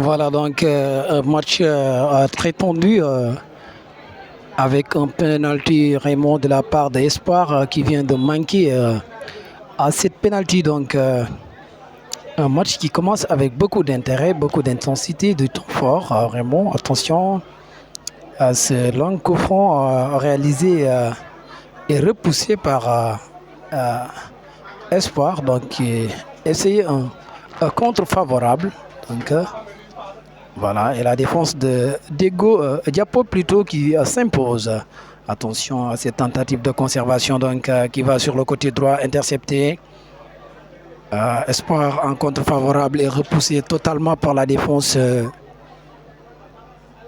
Voilà donc un match très tendu avec un penalty Raymond de la part d'Espoir qui vient de manquer à cette penalty. Donc un match qui commence avec beaucoup d'intérêt, beaucoup d'intensité, du temps fort. Raymond, attention à ce long coup franc réalisé et repoussé par euh, Espoir. Donc essayer un contre favorable. Donc voilà, et la défense de Diego Diapo plutôt qui s'impose. Attention à cette tentative de conservation donc, qui va sur le côté droit intercepté. Espoir en contre favorable et repoussé totalement par la défense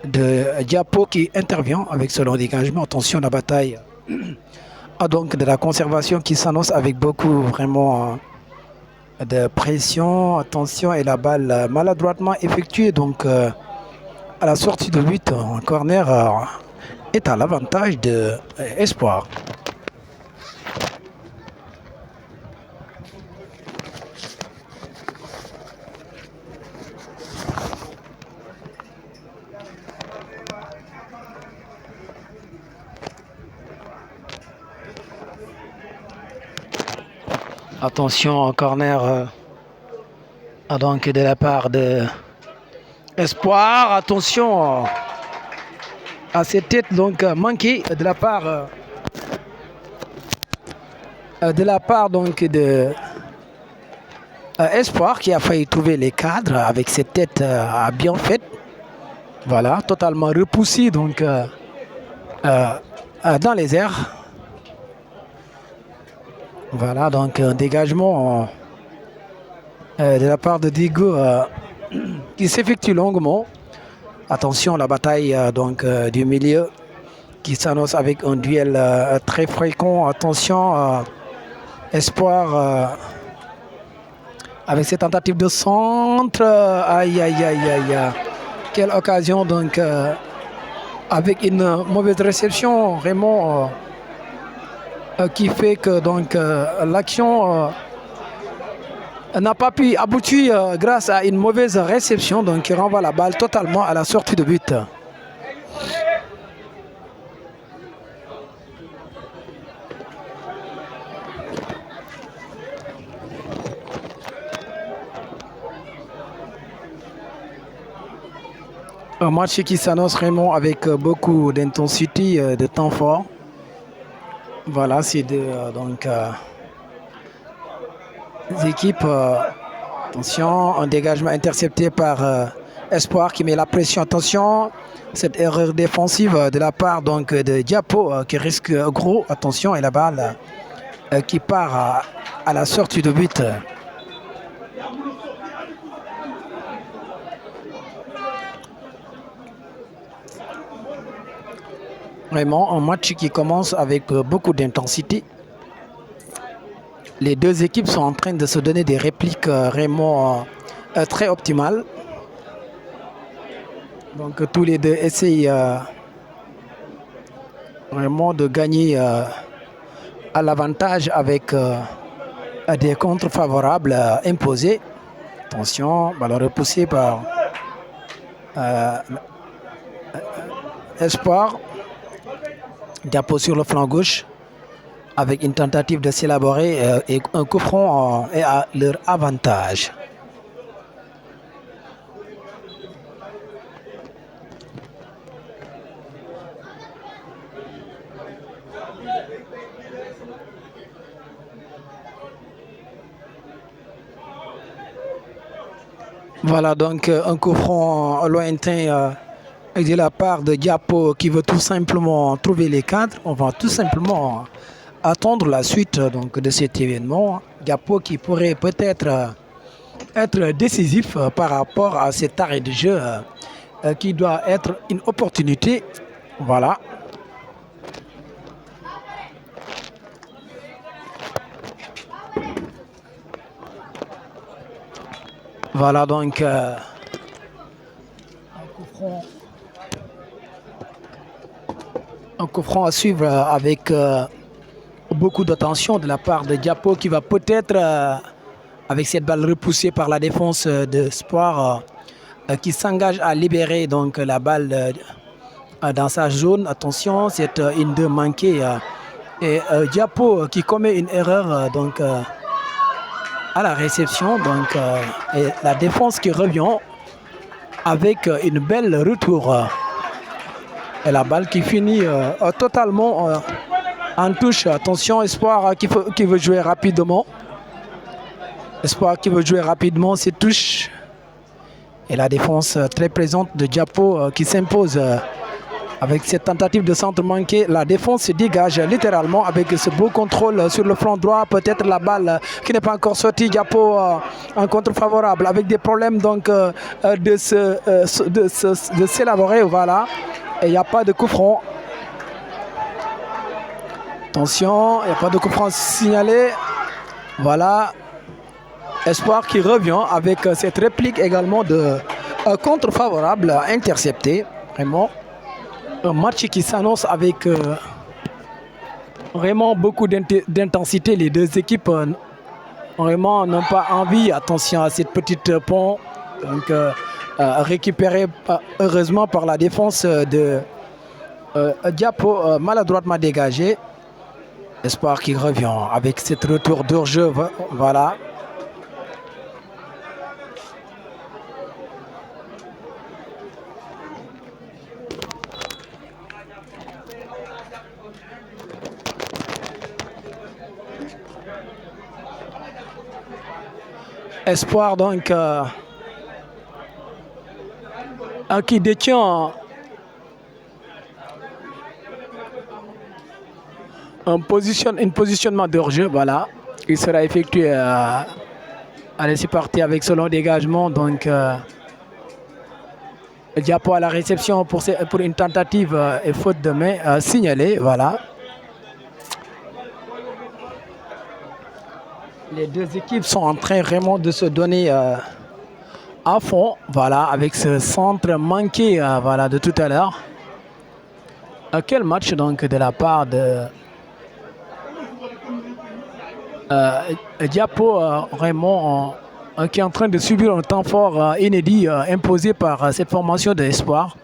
de Diapo qui intervient avec ce long dégagement. Attention, la bataille donc de la conservation qui s'annonce avec beaucoup vraiment de pression. Attention, et la balle maladroitement effectuée donc à la sortie de but en corner est à l'avantage de Espoir. Attention, corner donc de la part de Espoir. Attention à cette tête donc manquée de la part donc de Espoir qui a failli trouver les cadres avec cette tête bien faite. Voilà, totalement repoussé donc dans les airs. Voilà, donc un dégagement de la part de Diego qui s'effectue longuement. Attention, la bataille donc du milieu qui s'annonce avec un duel très fréquent. Attention, Espoir avec cette tentative de centre. Aïe, aïe, aïe, aïe. Quelle occasion donc avec une mauvaise réception vraiment qui fait que donc l'action n'a pas pu aboutir grâce à une mauvaise réception, donc qui renvoie la balle totalement à la sortie de but. Un match qui s'annonce vraiment avec beaucoup d'intensité, de temps fort. Voilà, c'est donc les équipes. Attention, un dégagement intercepté par Espoir qui met la pression. Attention, cette erreur défensive de la part donc de Diapo qui risque gros. Attention, et la balle qui part à la sortie de but. Vraiment un match qui commence avec beaucoup d'intensité. Les deux équipes sont en train de se donner des répliques vraiment très optimales. Donc tous les deux essayent vraiment de gagner à l'avantage avec des contres favorables imposés. Attention, ballon repoussé par Espoir. Diapo sur le flanc gauche avec une tentative de s'élaborer et un coup franc est à leur avantage. Voilà donc un coup franc lointain de la part de Diapo qui veut tout simplement trouver les cadres. On va tout simplement attendre la suite donc, de cet événement. Diapo qui pourrait peut-être être décisif par rapport à cet arrêt de jeu qui doit être une opportunité. Voilà. Voilà donc un coup franc à suivre avec beaucoup d'attention de la part de Diapo qui va peut-être, avec cette balle repoussée par la défense de Espoir, qui s'engage à libérer donc la balle dans sa zone. Attention, c'est une 2 manquée. Et Diapo qui commet une erreur à la réception. Et la défense qui revient avec une belle retour. Et la balle qui finit totalement en touche. Attention, Espoir qui veut jouer rapidement. Espoir qui veut jouer rapidement, c'est touche. Et la défense très présente de Diapo qui s'impose avec cette tentative de centre manqué. La défense se dégage littéralement avec ce beau contrôle sur le flanc droit. Peut-être la balle qui n'est pas encore sortie. Diapo en contre favorable avec des problèmes de s'élaborer. Voilà. Et il n'y a pas de coup franc. Attention, il n'y a pas de coup franc signalé. Voilà. Espoir qui revient avec cette réplique également de contre favorable intercepté. Vraiment un match qui s'annonce avec vraiment beaucoup d'intensité. Les deux équipes vraiment n'ont pas envie. Attention à cette petite pont récupérée heureusement par la défense de Diapo, maladroitement dégagée. Espoir qui revient avec cette retour d'hors-jeu. Voilà. Espoir donc qui détient un positionnement de hors-jeu. Voilà, il sera effectué. Allez, c'est parti avec ce long dégagement. Donc Diapo à la réception pour une tentative et faute de main signalée. Voilà. Les deux équipes sont en train vraiment de se donner à fond, voilà, avec ce centre manqué voilà, de tout à l'heure. Quel match donc de la part de Diapo, vraiment qui est en train de subir un temps fort inédit imposé par cette formation de Espoir,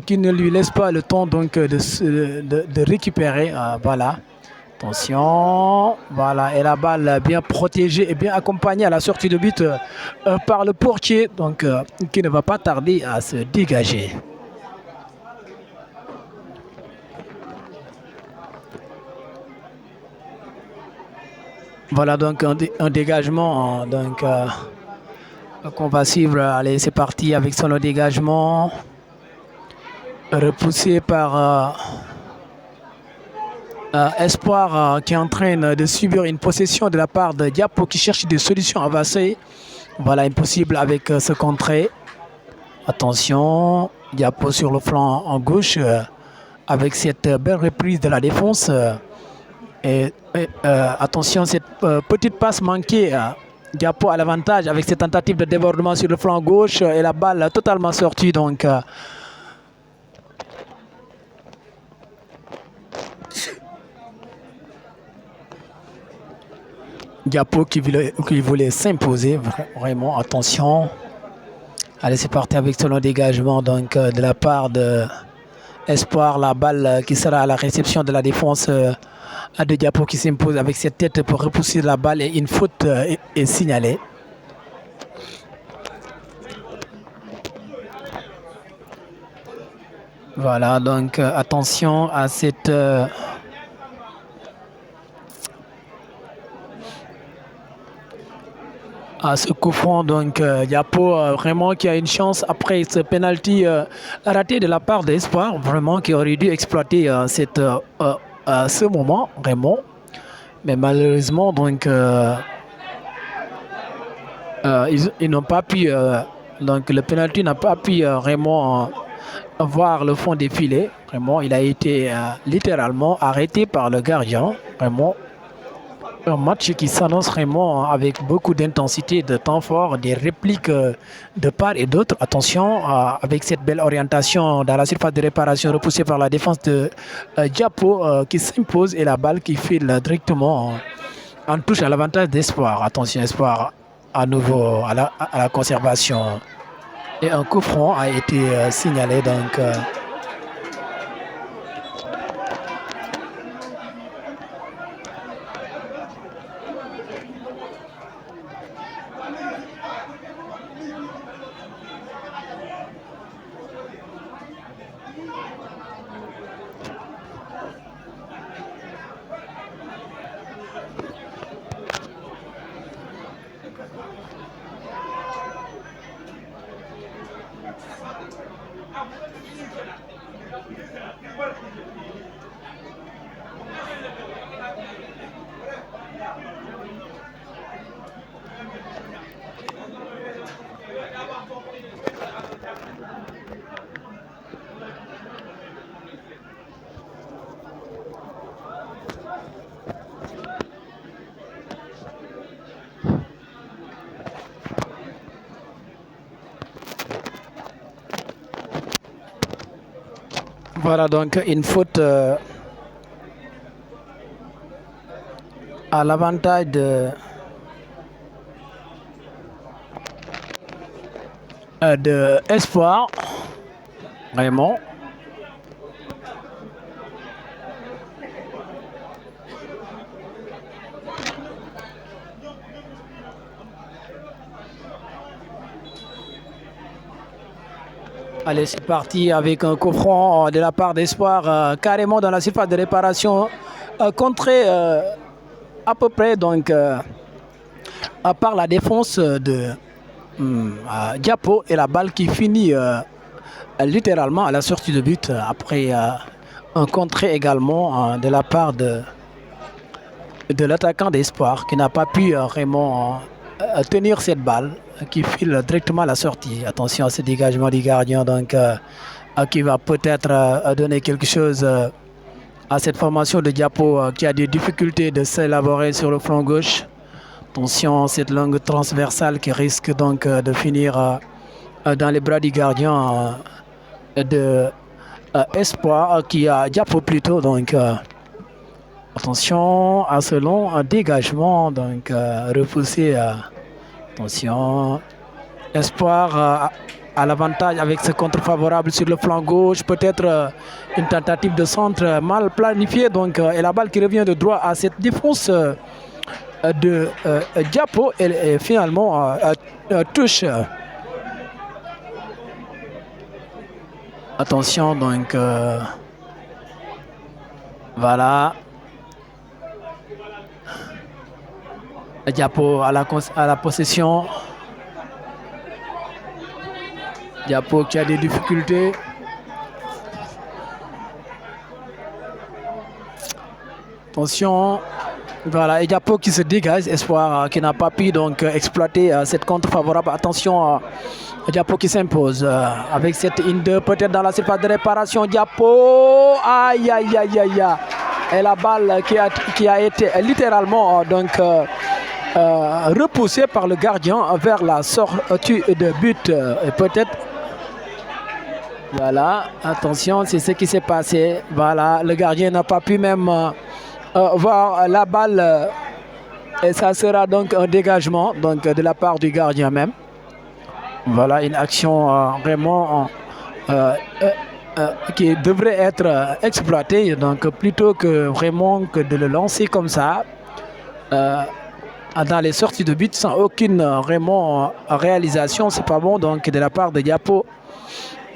qui ne lui laisse pas le temps donc de récupérer, voilà. Attention, voilà, et la balle bien protégée et bien accompagnée à la sortie de but par le portier, donc qui ne va pas tarder à se dégager. Voilà donc un dégagement qu'on va suivre. Allez, c'est parti avec son dégagement repoussé par Espoir qui est en train de subir une possession de la part de Diapo qui cherche des solutions avancées. Voilà, impossible avec ce contré. Attention, Diapo sur le flanc en gauche avec cette belle reprise de la défense. Attention, cette petite passe manquée. Diapo à l'avantage avec cette tentative de débordement sur le flanc gauche et la balle totalement sortie. Donc, Diapo qui voulait s'imposer, vraiment, attention. Allez, c'est parti avec ce long dégagement donc, de la part de Espoir. La balle qui sera à la réception de la défense de Diapo qui s'impose avec cette tête pour repousser la balle et une faute est signalée. Voilà, donc attention à cette... à ce coup franc, donc Diapo vraiment qui a une chance après ce penalty raté de la part d'Espoir, vraiment qui aurait dû exploiter ce moment, vraiment. Mais malheureusement, donc ils n'ont pas pu, donc le penalty n'a pas pu vraiment voir le fond des filets. Vraiment, il a été littéralement arrêté par le gardien, vraiment. Un match qui s'annonce vraiment avec beaucoup d'intensité, de temps fort, des répliques de part et d'autre. Attention, avec cette belle orientation dans la surface de réparation repoussée par la défense de Diapo qui s'impose et la balle qui file directement en touche à l'avantage d'Espoir. Attention, Espoir à nouveau à la conservation. Et un coup franc a été signalé. Donc, voilà donc une faute à l'avantage de Espoir. Vraiment. Allez, c'est parti avec un coup franc de la part d'Espoir, carrément dans la surface de réparation, contré à peu près donc par la défense de Diapo, et la balle qui finit littéralement à la sortie de but après un contré également de la part de l'attaquant d'Espoir, qui n'a pas pu vraiment tenir cette balle qui file directement à la sortie. Attention à ce dégagement du gardien donc, qui va peut-être donner quelque chose à cette formation de Diapo qui a des difficultés de s'élaborer sur le flanc gauche. Attention à cette longue transversale qui risque donc de finir dans les bras du gardien de Espoir, qui a Diapo plutôt. Donc attention à ce long dégagement donc repoussé. Attention, Espoir à l'avantage avec ce contre favorable sur le flanc gauche. Peut-être une tentative de centre mal planifiée. Donc, et la balle qui revient de droit à cette défense de Diapo. Et finalement touche. Attention, donc voilà. Diapo à la possession. Diapo qui a des difficultés. Attention. Voilà, et Diapo qui se dégage. Espoir qui n'a pas pu donc exploiter cette contre favorable. Attention, Diapo qui s'impose avec cette 1-2 peut-être dans la surface de réparation. Diapo, aïe aïe aïe aïe aïe. Et la balle qui a été littéralement donc repoussée par le gardien vers la sortie de but. Et peut-être, voilà, attention, c'est ce qui s'est passé. Voilà, le gardien n'a pas pu même voir la balle. Et ça sera donc un dégagement donc, de la part du gardien même. Voilà, une action vraiment qui devrait être exploitée. Donc plutôt que vraiment que de le lancer comme ça dans les sorties de but sans aucune vraiment réalisation, c'est pas bon donc de la part de Diapo.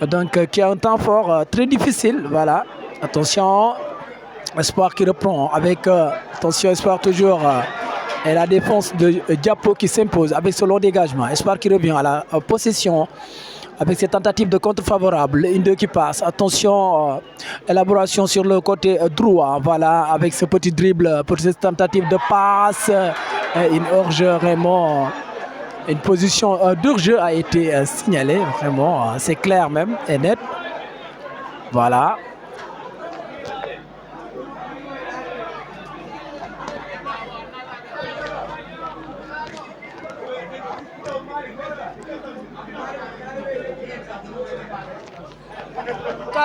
Donc qui a un temps fort très difficile. Voilà, attention, Espoir qui reprend avec attention, Espoir toujours et la défense de Diapo qui s'impose avec ce long dégagement. Espoir qui revient à la possession avec cette tentative de contre favorable. Une deux qui passe. Attention, élaboration sur le côté droit. Voilà, avec ce petit dribble pour cette tentative de passe. Une hors-jeu vraiment. Une position d'hors-jeu a été signalée. Vraiment, c'est clair même et net. Voilà.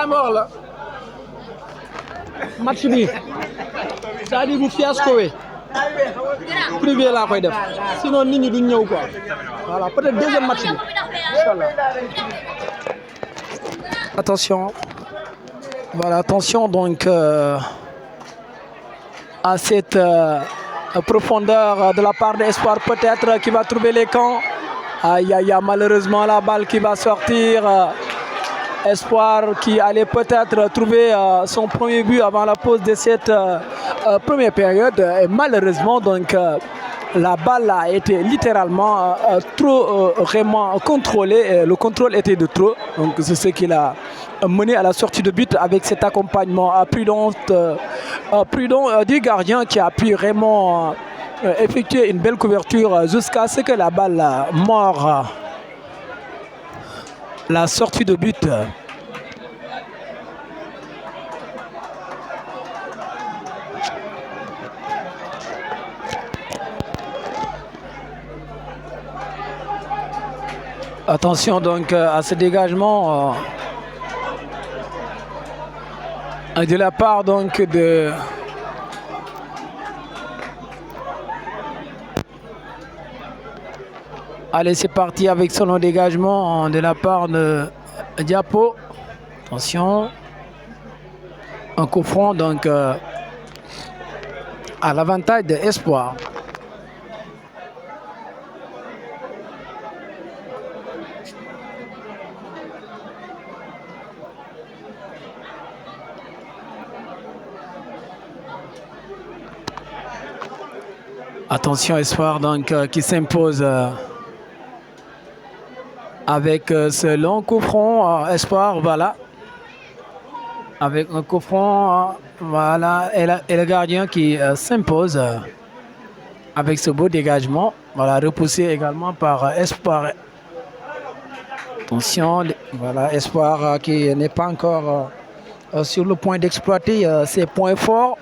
Mort là match bi c'est-à-dire bu fiasco privé laa koy def sinon nit ñi duñ ñëw quoi voilà peut-être deuxième match bi inchallah. Attention, voilà, attention donc à cette profondeur de la part d'Espoir peut-être qui va trouver les camps. Aïe aïe aïe, malheureusement la balle qui va sortir. Espoir qui allait peut-être trouver son premier but avant la pause de cette première période. Et malheureusement, donc, la balle a été littéralement trop vraiment contrôlée. Le contrôle était de trop. Donc, c'est ce qui l'a mené à la sortie de but avec cet accompagnement prudent du gardien qui a pu vraiment effectuer une belle couverture jusqu'à ce que la balle mord la sortie de but. Attention donc à ce dégagement de la part donc de allez, c'est parti avec son long dégagement de la part de Diapo. Attention. Un coup franc donc à l'avantage de Espoir. Attention Espoir donc qui s'impose avec ce long coup franc. Espoir, voilà. Avec un coup franc, voilà. Et le gardien qui s'impose avec ce beau dégagement. Voilà, repoussé également par Espoir. Attention, voilà, Espoir qui n'est pas encore sur le point d'exploiter ses points forts.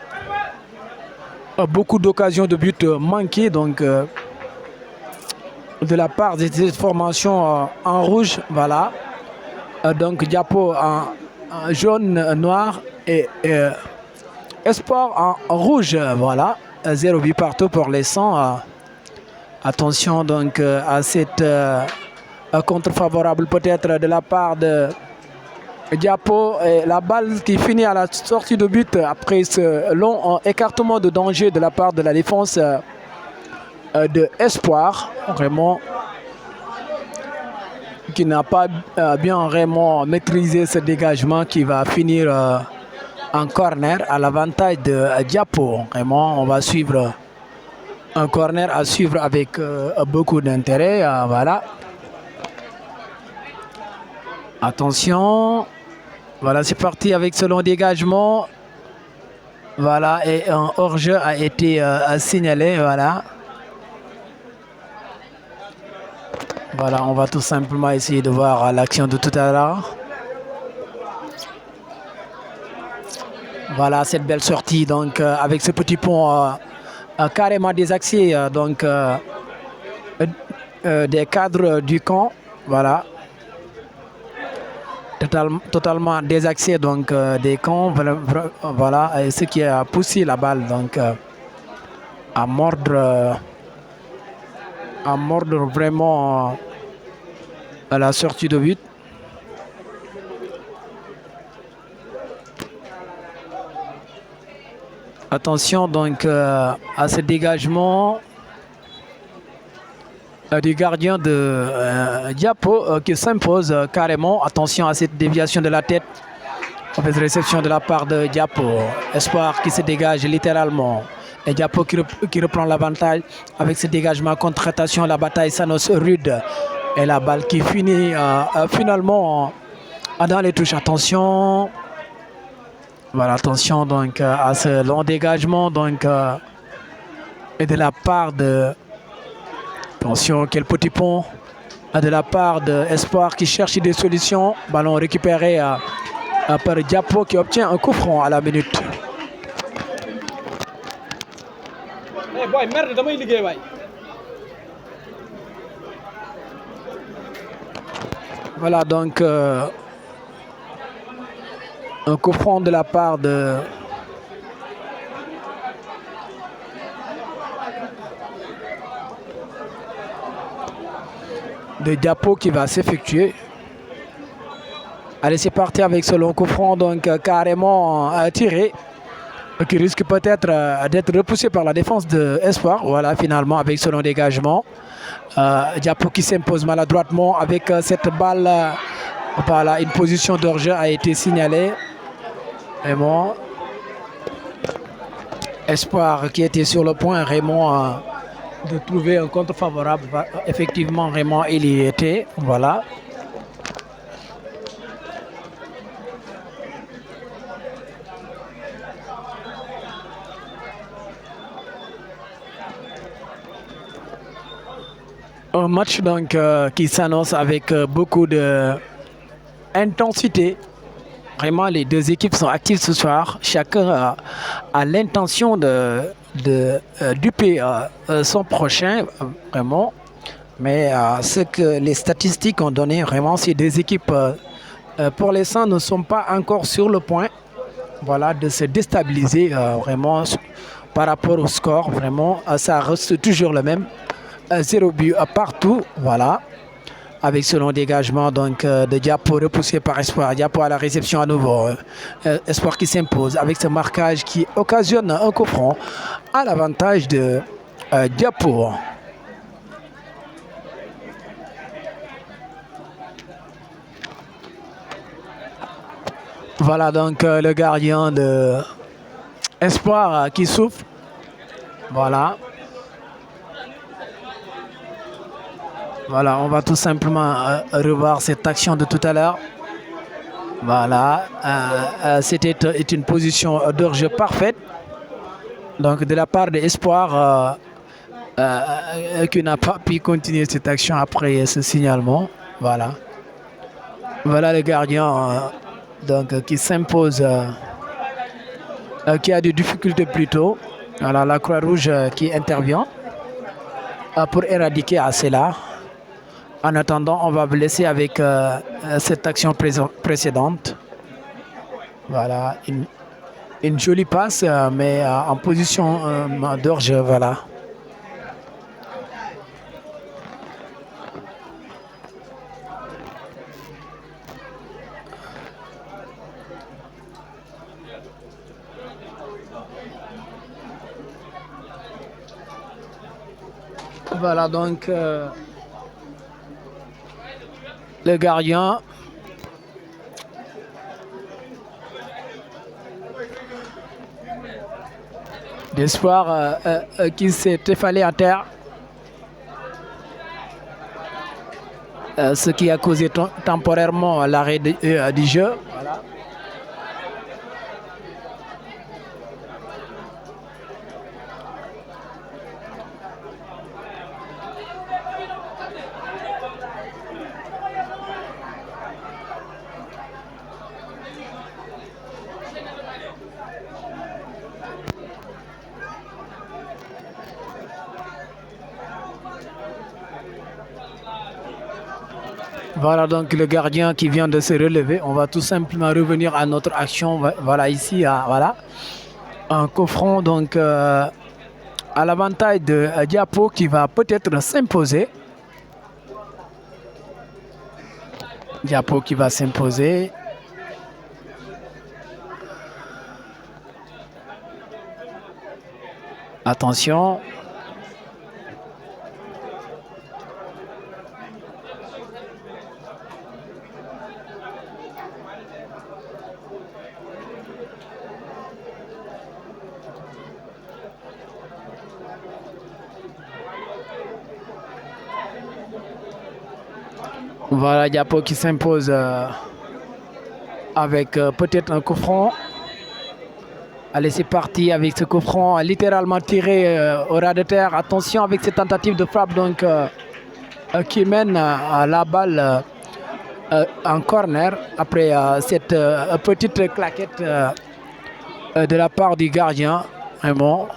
Beaucoup d'occasions de but manquées donc de la part de cette formation en rouge, voilà. Donc Diapo en jaune, noir et Espoir en rouge, voilà. 0 but partout pour les 100. Attention donc à cette contre-favorable peut-être de la part de Diapo, et la balle qui finit à la sortie de but après ce long écartement de danger de la part de la défense de Espoir, vraiment qui n'a pas bien vraiment maîtrisé ce dégagement qui va finir en corner à l'avantage de Diapo. Vraiment, on va suivre un corner à suivre avec beaucoup d'intérêt. Voilà. Attention. Voilà, c'est parti avec ce long dégagement. Voilà, et un hors-jeu a été signalé. Voilà. Voilà, on va tout simplement essayer de voir l'action de tout à l'heure. Voilà, cette belle sortie donc avec ce petit pont carrément désaxé donc des cadres du camp. Voilà. Totalement désaxé donc des camps, voilà, et ce qui a poussé la balle donc à mordre vraiment à la sortie de but. Attention donc à ce dégagement du gardien de Diapo qui s'impose carrément. Attention à cette déviation de la tête. Mauvaise réception de la part de Diapo. Espoir qui se dégage littéralement. Et Diapo qui reprend l'avantage avec ce dégagement. Contre-attention, la bataille s'annonce rude. Et la balle qui finit finalement dans les touches. Attention. Voilà, attention donc à ce long dégagement donc et de la part de... Attention, quel petit pont de la part de Espoir qui cherche des solutions. Ballon récupéré par Diapo qui obtient un coup franc à la minute. Voilà donc un coup franc de la part de de Diapo qui va s'effectuer. Allez, c'est parti avec ce long coup franc, donc carrément tiré, qui risque peut-être d'être repoussé par la défense de Espoir. Voilà, finalement, avec ce long dégagement. Diapo qui s'impose maladroitement avec cette balle. Voilà, une position d'hors-jeu a été signalée. Vraiment. Espoir qui était sur le point, Raymond, de trouver un contre favorable. Effectivement, Raymond, il y était. Voilà. Un match donc qui s'annonce avec beaucoup d'intensité. Vraiment, les deux équipes sont actives ce soir. Chacun a l'intention de duper son prochain, vraiment. Mais ce que les statistiques ont donné, vraiment, ces deux équipes, pour l'instant, ne sont pas encore sur le point, voilà, de se déstabiliser vraiment par rapport au score. Vraiment, ça reste toujours le même. 0 but partout, voilà. Avec ce long dégagement donc, de Diapo repoussé par Espoir. Diapo à la réception à nouveau. Espoir qui s'impose avec ce marquage qui occasionne un coup franc à l'avantage de Diapo. Voilà donc le gardien de Espoir qui souffle. Voilà. Voilà, on va tout simplement revoir cette action de tout à l'heure. Voilà, c'était une position d'hors-jeu parfaite. Donc de la part de Espoir qui n'a pas pu continuer cette action après ce signalement. Voilà. Voilà le gardien donc, qui s'impose, qui a des difficultés plutôt. Voilà la Croix-Rouge qui intervient pour éradiquer cela. En attendant, on va vous laisser avec cette action précédente. Voilà, une jolie passe, mais en position d'hors-jeu, voilà. Voilà donc le gardien d'Espoir qui s'est effalé à terre, ce qui a causé temporairement l'arrêt du jeu. Voilà. Voilà donc le gardien qui vient de se relever. On va tout simplement revenir à notre action. Voilà ici, voilà, un coup franc donc à l'avantage de Diapo qui va peut-être s'imposer. Diapo qui va s'imposer. Attention. Voilà Diapo qui s'impose avec peut-être un coup franc. Allez, c'est parti avec ce coup franc littéralement tiré au ras de terre. Attention avec cette tentative de frappe donc, qui mène à la balle en corner après cette petite claquette de la part du gardien. Vraiment.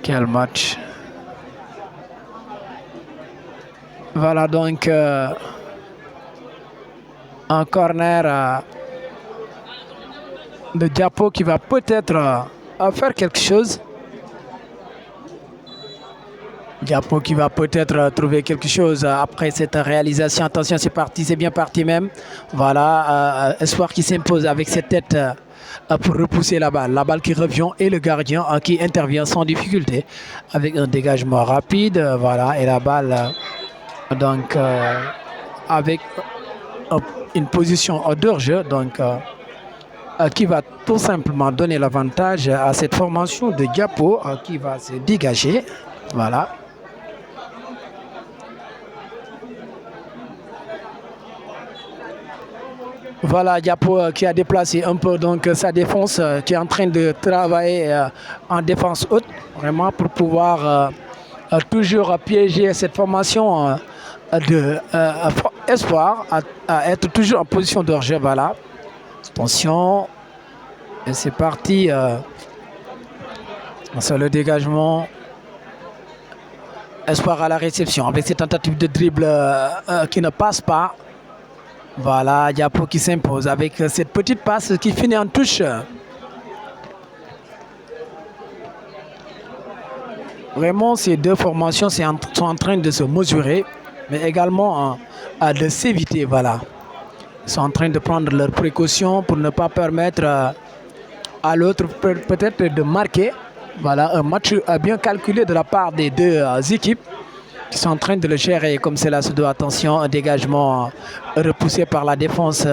Quel match. Voilà donc un corner de Diapo qui va peut-être faire quelque chose. Diapo qui va peut-être trouver quelque chose après cette réalisation. Attention, c'est parti, c'est bien parti même. Voilà, Espoir qui s'impose avec cette tête pour repousser la balle. La balle qui revient et le gardien qui intervient sans difficulté avec un dégagement rapide. Voilà, et la balle donc avec une position hors-jeu. Donc qui va tout simplement donner l'avantage à cette formation de Diapo qui va se dégager. Voilà. Voilà, Diapo qui a déplacé un peu donc sa défense, qui est en train de travailler en défense haute, vraiment pour pouvoir toujours piéger cette formation de Espoir à être toujours en position de hors-jeu. Voilà. Attention, et c'est parti. Sur le dégagement. Espoir à la réception avec cette tentative de dribble qui ne passe pas. Voilà, Diapo qui s'impose avec cette petite passe qui finit en touche. Vraiment, ces deux formations sont en train de se mesurer, mais également de s'éviter. Voilà. Ils sont en train de prendre leurs précautions pour ne pas permettre à l'autre peut-être de marquer. Voilà, un match bien calculé de la part des deux équipes qui sont en train de le gérer comme cela se doit. Attention, un dégagement repoussé par la défense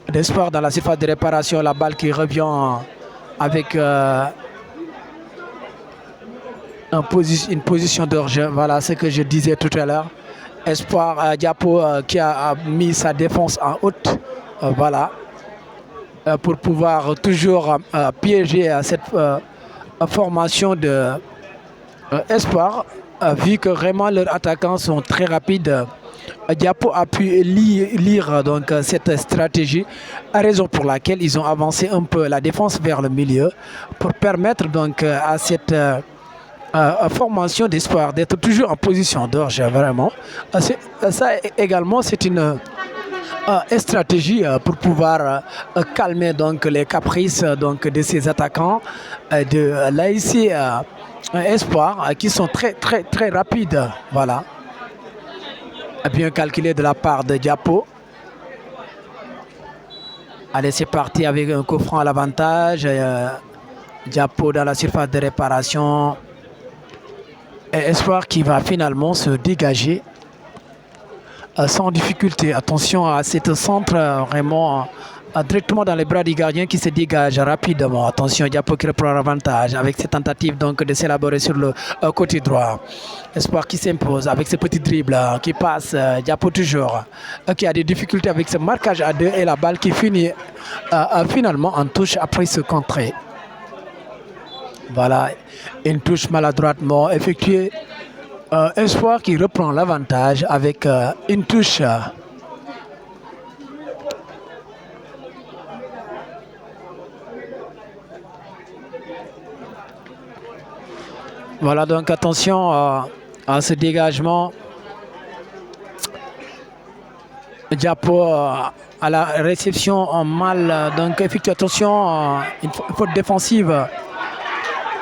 d'Espoir dans la surface de réparation. La balle qui revient avec une position d'orge. Voilà ce que je disais tout à l'heure. Espoir, Diapo qui a mis sa défense en haute. Voilà. Pour pouvoir toujours piéger cette formation de Espoir. Vu que vraiment leurs attaquants sont très rapides, Diapo a pu lire donc cette stratégie, à raison pour laquelle ils ont avancé un peu la défense vers le milieu pour permettre donc à cette formation d'Espoir d'être toujours en position d'orge. Vraiment, ça également c'est une stratégie pour pouvoir calmer donc les caprices donc de ces attaquants de l'AIC Espoir qui sont très rapides. Voilà, bien calculé de la part de Diapo. Allez, c'est parti avec un coup franc à l'avantage. Diapo dans la surface de réparation. Et Espoir qui va finalement se dégager sans difficulté. Attention à cet centre vraiment directement dans les bras du gardien qui se dégage rapidement. Attention, Diapo qui reprend l'avantage avec cette tentative donc de s'élaborer sur le côté droit. Espoir qui s'impose avec ce petit dribble qui passe. Diapo toujours qui a des difficultés avec ce marquage à deux et la balle qui finit finalement en touche après ce contré. Voilà, une touche maladroitement effectuée. Espoir qui reprend l'avantage avec une touche. Voilà, donc attention à ce dégagement. Diapo à la réception en mal, donc effectue attention, une faute défensive.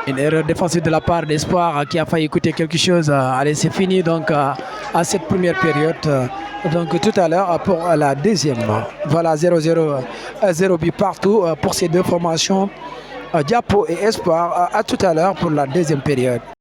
Une erreur défensive de la part d'Espoir qui a failli coûter quelque chose. Allez, c'est fini donc à cette première période. Donc tout à l'heure pour la deuxième. Voilà, 0-0, 0 but partout pour ces deux formations. Diapo et Espoir. À tout à l'heure pour la deuxième période.